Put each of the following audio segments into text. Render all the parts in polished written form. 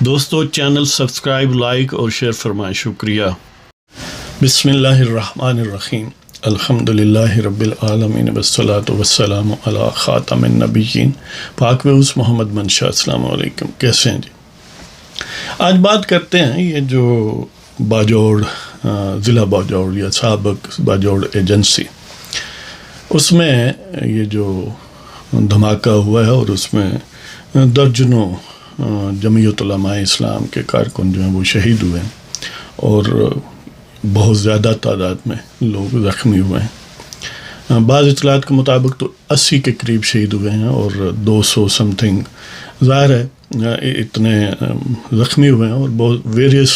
دوستو channel subscribe like اور share فرمائیں، شکریہ۔ بسم اللہ الرحمن الرحیم، الحمدللہ رب العالمین والصلاة والسلام علی خاتم النبیین پاک وعز محمد منشا۔ السلام علیکم، کیسے ہیں جی؟ آج بات کرتے ہیں یہ جو باجوڑ ضلع باجوڑ یا سابق باجوڑ ایجنسی، اس میں یہ جو دھماکہ ہوا ہے اور اس میں درجنوں جمعیت علماء اسلام کے کارکن جو ہیں وہ شہید ہوئے ہیں اور بہت زیادہ تعداد میں لوگ زخمی ہوئے ہیں۔ بعض اطلاعات کے مطابق تو 80 کے قریب شہید ہوئے ہیں اور 200 سم تھنگ ظاہر ہے اتنے زخمی ہوئے ہیں، اور بہت ویریس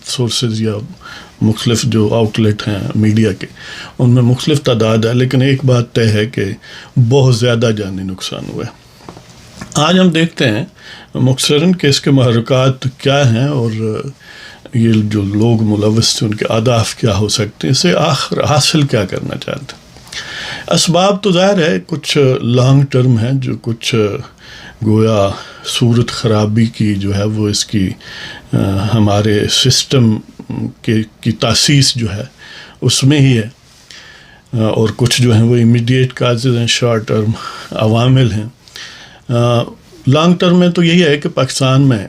سورسز یا مختلف جو آؤٹ لیٹ ہیں میڈیا کے، ان میں مختلف تعداد ہے، لیکن ایک بات طے ہے کہ بہت زیادہ جانی نقصان ہوا ہے۔ آج ہم دیکھتے ہیں مختصراً کہ اس کے محرکات کیا ہیں اور یہ جو لوگ ملوث تھے ان کے اہداف کیا ہو سکتے ہیں، اسے آخر حاصل کیا کرنا چاہتے ہیں۔ اسباب تو ظاہر ہے کچھ لانگ ٹرم ہیں، جو کچھ گویا صورت خرابی کی جو ہے وہ اس کی ہمارے سسٹم کی تاسیس جو ہے اس میں ہی ہے، اور کچھ جو ہیں وہ امیڈیٹ کازز ہیں، شارٹ ٹرم عوامل ہیں۔ لانگ ٹرم میں تو یہی ہے کہ پاکستان میں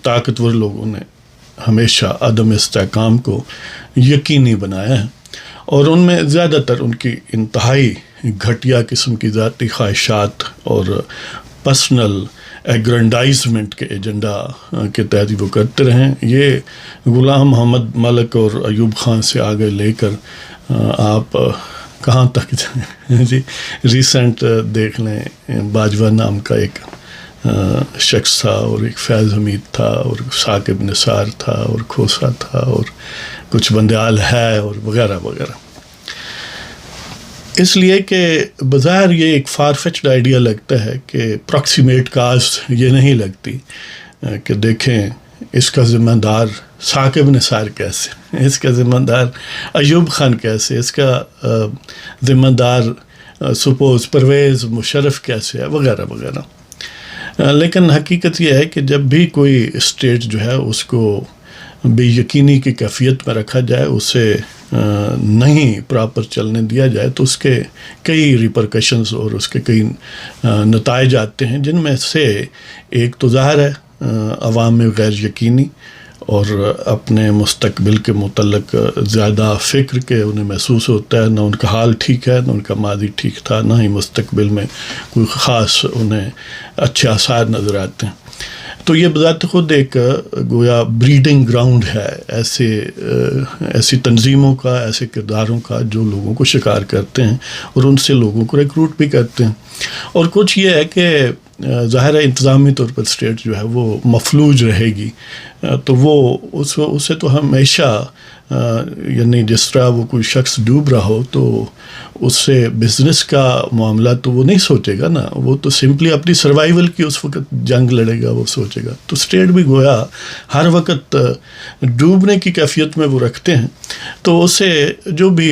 طاقتور لوگوں نے ہمیشہ عدم استحکام کو یقینی بنایا ہے، اور ان میں زیادہ تر ان کی انتہائی گھٹیا قسم کی ذاتی خواہشات اور پرسنل ایگرینڈائزمنٹ کے ایجنڈا کے تحت وہ کرتے رہیں۔ یہ غلام محمد ملک اور ایوب خان سے آگے لے کر آپ کہاں تک جائیں جی، ریسنٹ دیکھ لیں، باجوہ نام کا ایک شخص تھا اور ایک فیض حمید تھا اور ثاقب نثار تھا اور کھوسا تھا اور کچھ بندیال ہے اور وغیرہ وغیرہ۔ اس لیے کہ بظاہر یہ ایک فارفچڈ آئیڈیا لگتا ہے کہ پراکسیمیٹ کاز یہ نہیں لگتی کہ دیکھیں اس کا ذمہ دار ثاقب نثار کیسے، اس کا ذمہ دار ایوب خان کیسے، اس کا ذمہ دار سپوز پرویز مشرف کیسے ہے، وغیرہ وغیرہ۔ لیکن حقیقت یہ ہے کہ جب بھی کوئی اسٹیٹ جو ہے اس کو بے یقینی کی کیفیت میں رکھا جائے، اسے نہیں پراپر چلنے دیا جائے، تو اس کے کئی ریپرکشنز اور اس کے کئی نتائج آتے ہیں، جن میں سے ایک تو ظاہر ہے عوام میں غیر یقینی اور اپنے مستقبل کے متعلق زیادہ فکر کے انہیں محسوس ہوتا ہے، نہ ان کا حال ٹھیک ہے، نہ ان کا ماضی ٹھیک تھا، نہ ہی مستقبل میں کوئی خاص انہیں اچھے آثار نظر آتے ہیں۔ تو یہ بذات خود ایک گویا بریڈنگ گراؤنڈ ہے ایسی تنظیموں کا، ایسے کرداروں کا جو لوگوں کو شکار کرتے ہیں اور ان سے لوگوں کو ریکروٹ بھی کرتے ہیں۔ اور کچھ یہ ہے کہ ظاہر ہے انتظامی طور پر اسٹیٹ جو ہے وہ مفلوج رہے گی، تو وہ اسے تو ہمیشہ یعنی جس طرح وہ کوئی شخص ڈوب رہا ہو تو اس سے بزنس کا معاملہ تو وہ نہیں سوچے گا نا، وہ تو سمپلی اپنی سروائیول کی اس وقت جنگ لڑے گا، وہ سوچے گا۔ تو اسٹیٹ بھی گویا ہر وقت ڈوبنے کی کیفیت میں وہ رکھتے ہیں، تو اسے جو بھی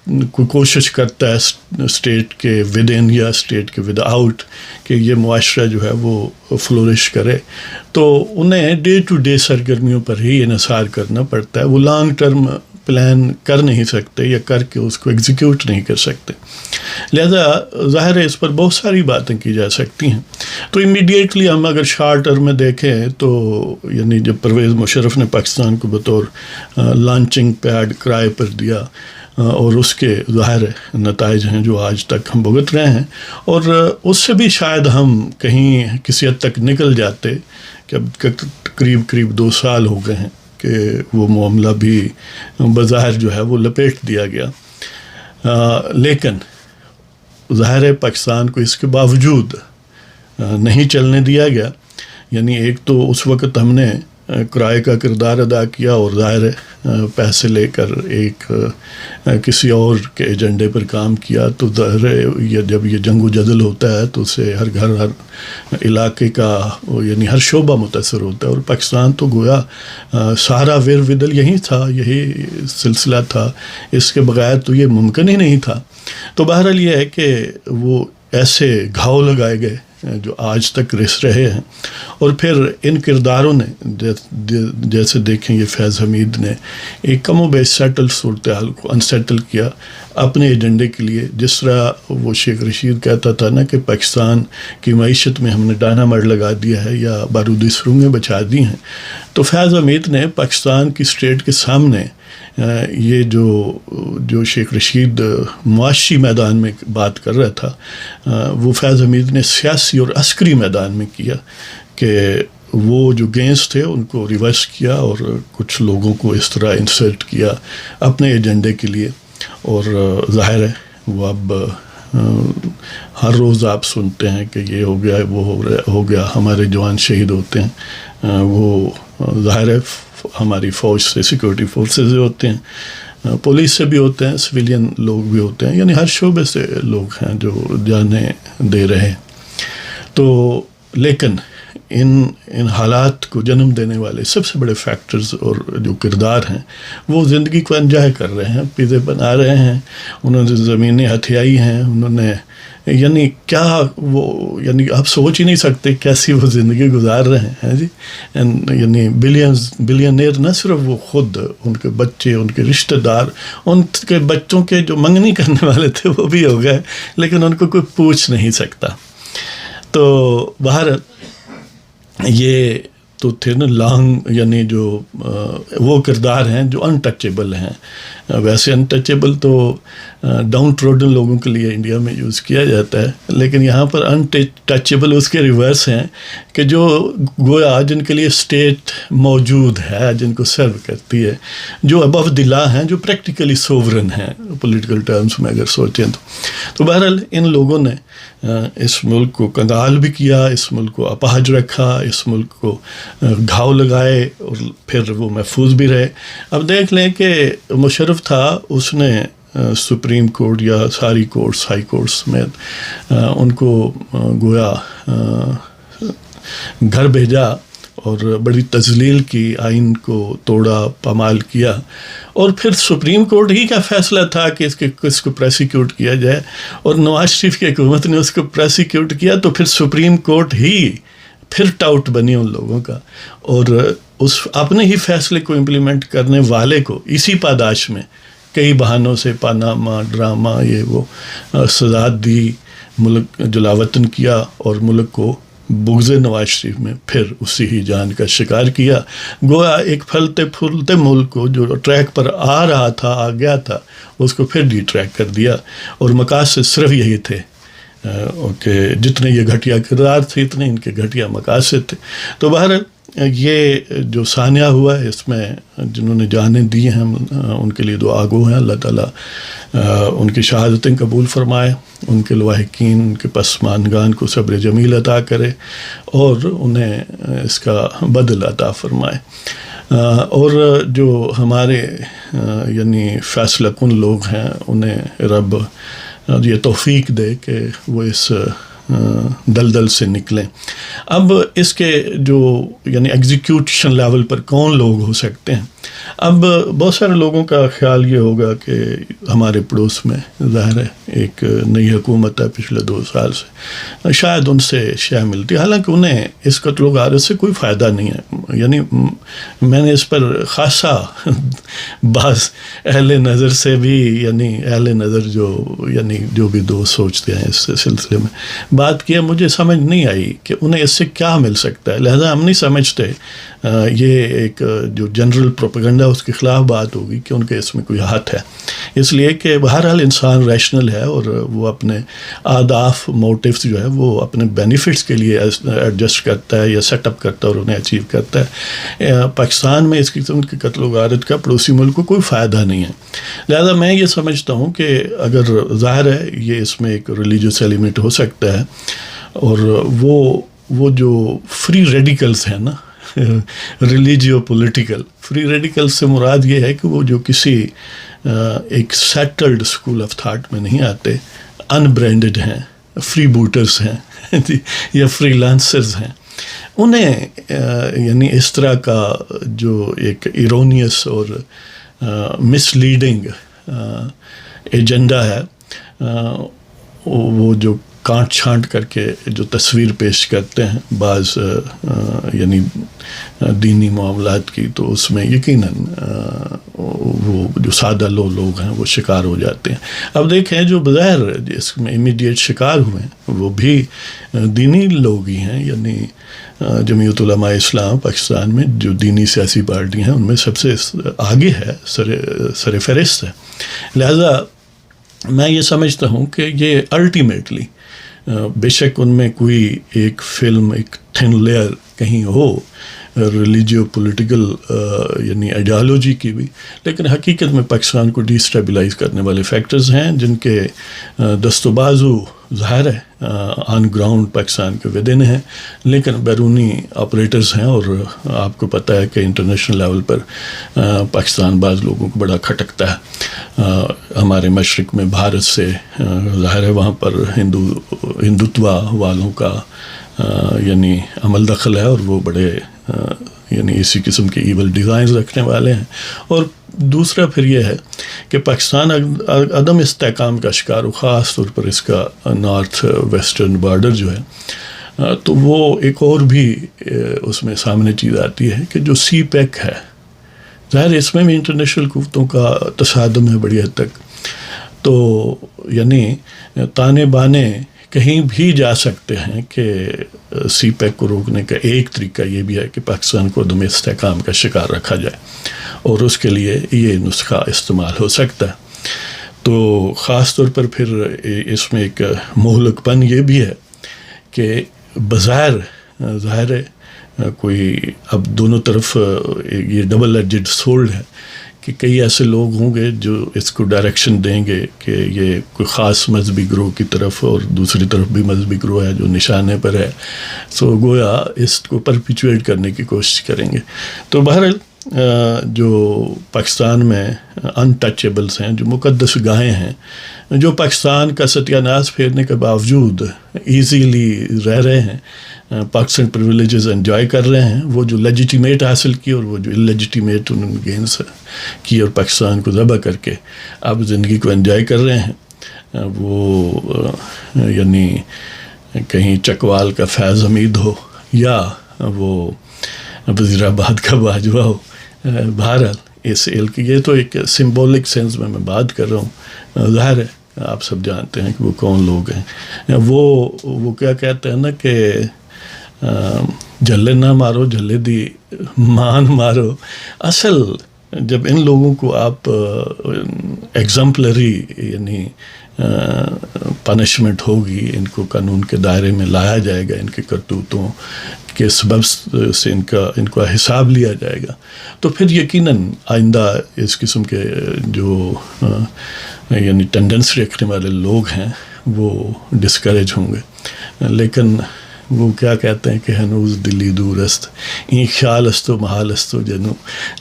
کوئی کوشش کرتا ہے اسٹیٹ کے ود ان یا اسٹیٹ کے ود آؤٹ کہ یہ معاشرہ جو ہے وہ فلورش کرے، تو انہیں ڈے ٹو ڈے سرگرمیوں پر ہی انحصار کرنا پڑتا ہے۔ وہ لانگ ٹرم پلان کر نہیں سکتے یا کر کے اس کو ایگزیکیوٹ نہیں کر سکتے، لہذا ظاہر ہے اس پر بہت ساری باتیں کی جا سکتی ہیں۔ تو امیڈیٹلی ہم اگر شارٹ ٹرم میں دیکھیں تو یعنی جب پرویز مشرف نے پاکستان کو بطور لانچنگ پیڈ کرائے پر دیا، اور اس کے ظاہر نتائج ہیں جو آج تک ہم بھگت رہے ہیں، اور اس سے بھی شاید ہم کہیں کسی حد تک نکل جاتے کہ اب قریب 2 سال ہو گئے ہیں کہ وہ معاملہ بھی بظاہر جو ہے وہ لپیٹ دیا گیا، لیکن ظاہر ہے پاکستان کو اس کے باوجود نہیں چلنے دیا گیا۔ یعنی ایک تو اس وقت ہم نے کرائے کا کردار ادا کیا اور ظاہر پیسے لے کر ایک کسی اور کے ایجنڈے پر کام کیا، تو ظاہر ہے جب یہ جنگ و جدل ہوتا ہے تو اسے ہر گھر ہر علاقے کا یعنی ہر شعبہ متاثر ہوتا ہے، اور پاکستان تو گویا سارا ویر ودل یہی تھا، یہی سلسلہ تھا، اس کے بغیر تو یہ ممکن ہی نہیں تھا۔ تو بہرحال یہ ہے کہ وہ ایسے گھاؤ لگائے گئے جو آج تک رس رہے ہیں. اور پھر ان کرداروں نے جیسے دیکھیں یہ فیض حمید نے ایک کم و بیش سیٹل صورتحال کو انسیٹل کیا اپنے ایجنڈے کے لیے. جس طرح وہ شیخ رشید کہتا تھا نا کہ پاکستان کی معیشت میں ہم نے ڈائنامائٹ لگا دیا ہے یا بارودی سرنگیں بچھا دی ہیں, تو فیض حمید نے پاکستان کی اسٹیٹ کے سامنے یہ جو شیخ رشید معاشی میدان میں بات کر رہا تھا وہ فیض حمید نے سیاسی اور عسکری میدان میں کیا کہ وہ جو گینز تھے ان کو ریورس کیا اور کچھ لوگوں کو اس طرح انسرٹ کیا اپنے ایجنڈے کے لیے. اور ظاہر ہے وہ اب ہر روز آپ سنتے ہیں کہ یہ ہو گیا وہ ہو گیا, ہمارے جوان شہید ہوتے ہیں, وہ ظاہر ہے ہماری فوج سے سیکورٹی فورسز سے ہوتے ہیں, پولیس سے بھی ہوتے ہیں, سویلین لوگ بھی ہوتے ہیں, یعنی ہر شعبے سے لوگ ہیں جو جانیں دے رہے ہیں. تو لیکن ان حالات کو جنم دینے والے سب سے بڑے فیکٹرز اور جو کردار ہیں وہ زندگی کو انجوائے کر رہے ہیں, پیزے بنا رہے ہیں, انہوں نے زمینیں ہتھیائی ہیں, انہوں نے یعنی کیا وہ یعنی آپ سوچ ہی نہیں سکتے کیسی وہ زندگی گزار رہے ہیں جی. یعنی بلینئر نہ صرف وہ خود, ان کے بچے, ان کے رشتہ دار, ان کے بچوں کے جو منگنی کرنے والے تھے وہ بھی ہو گئے, لیکن ان کو کوئی پوچھ نہیں سکتا. تو باہر یہ تو تھے نا لانگ, یعنی جو وہ کردار ہیں جو انٹچیبل ہیں. ویسے انٹچیبل تو ڈاؤن ٹروڈن لوگوں کے لیے انڈیا میں یوز کیا جاتا ہے, لیکن یہاں پر انٹچیبل اس کے ریورس ہیں کہ جو گویا جن کے لیے اسٹیٹ موجود ہے, جن کو سرو کرتی ہے, جو ابو دی لا ہیں, جو پریکٹیکلی سوورن ہیں پولیٹیکل ٹرمز میں اگر سوچیں تو بہرحال ان لوگوں نے اس ملک کو کنگال بھی کیا, اس ملک کو اپاہج رکھا, اس ملک کو گھاؤ لگائے اور پھر وہ محفوظ بھی رہے. اب دیکھ لیں کہ مشرف تھا, اس نے سپریم کورٹ یا ساری کورٹس, ہائی کورٹس میں ان کو گویا گھر بھیجا اور بڑی تذلیل کی, آئین کو توڑا, پامال کیا. اور پھر سپریم کورٹ ہی کا فیصلہ تھا کہ اس کو پریسیکیوٹ کیا جائے, اور نواز شریف کی حکومت نے اس کو پریسیکیوٹ کیا, تو پھر سپریم کورٹ ہی پھر ٹاؤٹ بنی ان لوگوں کا, اور اس اپنے ہی فیصلے کو امپلیمنٹ کرنے والے کو اسی پاداش میں کئی بہانوں سے پاناما, ڈرامہ, یہ وہ سزا دی, ملک جلاوطن کیا اور ملک کو بغض نواز شریف میں پھر اسی ہی جان کا شکار کیا. گویا ایک پھلتے پھولتے ملک کو جو ٹریک پر آ رہا تھا, آ گیا تھا, اس کو پھر ڈی ٹریک کر دیا. اور مقاصد صرف یہی تھے کہ جتنے یہ گھٹیا کردار تھے اتنے ان کے گھٹیا مقاصد تھے. تو بہرحال یہ جو ثانیہ ہوا ہے اس میں جنہوں نے جانیں دی ہیں ان کے لیے دعا گو ہیں. اللہ تعالیٰ ان کی شہادتیں قبول فرمائے, ان کے لواحقین, ان کے پسماندگان کو صبر جمیل عطا کرے اور انہیں اس کا بدل عطا فرمائے. اور جو ہمارے یعنی فیصلہ کن لوگ ہیں انہیں رب یہ توفیق دے کہ وہ اس دلدل سے نکلیں. اب اس کے جو یعنی ایگزیکیوشن لیول پر کون لوگ ہو سکتے ہیں. اب بہت سارے لوگوں کا خیال یہ ہوگا کہ ہمارے پڑوس میں ظاہر ہے ایک نئی حکومت ہے پچھلے 2 سال سے, شاید ان سے شے ملتی, حالانکہ انہیں اس قتل و غارت سے کوئی فائدہ نہیں ہے. یعنی میں نے اس پر خاصا بعض اہل نظر سے بھی, یعنی اہل نظر جو بھی دوست سوچتے ہیں اس سلسلے میں بات کیا, مجھے سمجھ نہیں آئی کہ انہیں اس سے کیا مل سکتا ہے. لہذا ہم نہیں سمجھتے یہ ایک جو جنرل پروپیگنڈا اس کے خلاف بات ہوگی کہ ان کے اس میں کوئی ہاتھ ہے, اس لیے کہ بہرحال انسان ریشنل ہے اور وہ اپنے اہداف, موٹیوز جو ہے وہ اپنے بینیفٹس کے لیے ایڈجسٹ کرتا ہے یا سیٹ اپ کرتا ہے اور انہیں اچیو کرتا ہے. پاکستان میں اس قسم کی قتل و غارت کا پڑوسی ملک کو کوئی فائدہ نہیں ہے. لہذا میں یہ سمجھتا ہوں کہ اگر ظاہر ہے یہ اس میں ایک ریلیجیس ایلیمنٹ ہو سکتا ہے, اور وہ جو فری ریڈیکلز ہیں نا, ریلیجیو پولیٹیکل فری ریڈیکل سے مراد یہ ہے کہ وہ جو کسی ایک سیٹلڈ اسکول آف تھاٹ میں نہیں آتے, ان برینڈڈ ہیں, فری بوٹرز ہیں یا فری لانسرز ہیں, انہیں یعنی اس طرح کا جو ایک ایرونیس اور مس لیڈنگ ایجنڈا ہے وہ جو کانٹ چھانٹ کر کے جو تصویر پیش کرتے ہیں بعض یعنی دینی معاملات کی، تو اس میں یقیناً وہ جو سادہ لوگ ہیں وہ شکار ہو جاتے ہیں. اب دیکھیں جو بظاہر اس میں امیڈیٹ شکار ہوئے ہیں وہ بھی دینی لوگ ہی ہیں، یعنی جمعیت علماء اسلام پاکستان میں جو دینی سیاسی پارٹی ہیں ان میں سب سے آگے ہے، سر فہرست ہے. لہذا میں یہ سمجھتا ہوں کہ یہ الٹیمیٹلی بے شک ان میں کوئی ایک فلم، ایک تھن لیئر کہیں ہو ریلیجیو پولیٹیکل یعنی آئیڈیالوجی کی بھی، لیکن حقیقت میں پاکستان کو ڈیسٹیبلائز کرنے والے فیکٹرز ہیں جن کے دست و بازو ظاہر ہے آن گراؤنڈ پاکستان کے ودن ہیں، لیکن بیرونی آپریٹرز ہیں. اور آپ کو پتہ ہے کہ انٹرنیشنل لیول پر پاکستان بعض لوگوں کو بڑا کھٹکتا ہے. ہمارے مشرق میں بھارت سے ظاہر ہے وہاں پر ہندوتوا والوں کا یعنی عمل دخل ہے، اور وہ بڑے یعنی اسی قسم کے ایول ڈیزائنز رکھنے والے ہیں. اور دوسرا پھر یہ ہے کہ پاکستان عدم استحکام کا شکار ہو، خاص طور پر اس کا نارتھ ویسٹرن بارڈر جو ہے، تو وہ ایک اور بھی اس میں سامنے چیز آتی ہے کہ جو سی پیک ہے، ظاہر اس میں بھی انٹرنیشنل قوتوں کا تصادم ہے بڑی حد تک. تو یعنی تانے بانے کہیں بھی جا سکتے ہیں کہ سی پیک کو روکنے کا ایک طریقہ یہ بھی ہے کہ پاکستان کو عدم استحکام کا شکار رکھا جائے، اور اس کے لیے یہ نسخہ استعمال ہو سکتا ہے. تو خاص طور پر پھر اس میں ایک مہلک پن یہ بھی ہے کہ بظاہر ظاہر ہے کوئی اب دونوں طرف یہ ڈبل ایجڈ سورڈ ہے کہ کئی ایسے لوگ ہوں گے جو اس کو ڈائریکشن دیں گے کہ یہ کوئی خاص مذہبی گروہ کی طرف، اور دوسری طرف بھی مذہبی گروہ ہے جو نشانے پر ہے، سو گویا اس کو پرپیچویٹ کرنے کی کوشش کریں گے. تو بہرحال جو پاکستان میں انٹچیبلس ہیں، جو مقدس گاہیں ہیں، جو پاکستان کا ستیہ ناز پھیرنے کے باوجود ایزیلی رہ رہے ہیں، پاکستان پریویلیجز انجوائے کر رہے ہیں، وہ جو لیجیٹیمیٹ حاصل کی اور وہ جو اللیجیٹیمیٹ انہوں نے گینز کی اور پاکستان کو ذبح کر کے اب زندگی کو انجوائے کر رہے ہیں، وہ یعنی کہیں چکوال کا فیض حمید ہو یا وہ وزیر آباد کا باجوہ ہو، بہرحال اس علم کی یہ تو ایک سمبولک سینس میں بات کر رہا ہوں. ظاہر ہے آپ سب جانتے ہیں کہ وہ کون لوگ ہیں. وہ کیا کہتے ہیں نا کہ جھلے نہ مارو جھلے دی مان مارو. اصل جب ان لوگوں کو آپ ایگزمپلری یعنی پنشمنٹ ہوگی، ان کو قانون کے دائرے میں لایا جائے گا، ان کے کرتوتوں کے سبب سے ان کا حساب لیا جائے گا، تو پھر یقیناً آئندہ اس قسم کے جو یعنی ٹینڈنسی رکھنے والے لوگ ہیں وہ ڈسکریج ہوں گے. لیکن وہ کیا کہتے ہیں کہ ہنوز دلی دور است، این خیال است و محال است و جنو،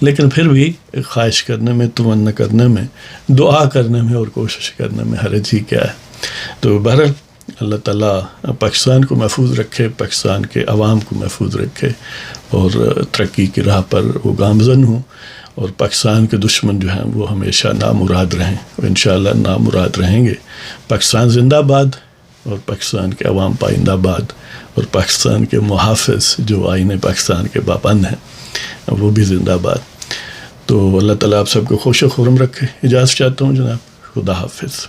لیکن پھر بھی خواہش کرنے میں، تمنا کرنے میں، دعا کرنے میں اور کوشش کرنے میں حرج ہی کیا ہے. تو بہرحال اللہ تعالیٰ پاکستان کو محفوظ رکھے، پاکستان کے عوام کو محفوظ رکھے، اور ترقی کی راہ پر وہ گامزن ہوں، اور پاکستان کے دشمن جو ہیں وہ ہمیشہ نامراد رہیں، انشاءاللہ نامراد رہیں گے. پاکستان زندہ باد، اور پاکستان کے عوام پائندہ باد، اور پاکستان کے محافظ جو آئین پاکستان کے پابند ہیں وہ بھی زندہ باد. تو اللہ تعالیٰ آپ سب کو خوش و خرم رکھے. اجازت چاہتا ہوں جناب. خدا حافظ.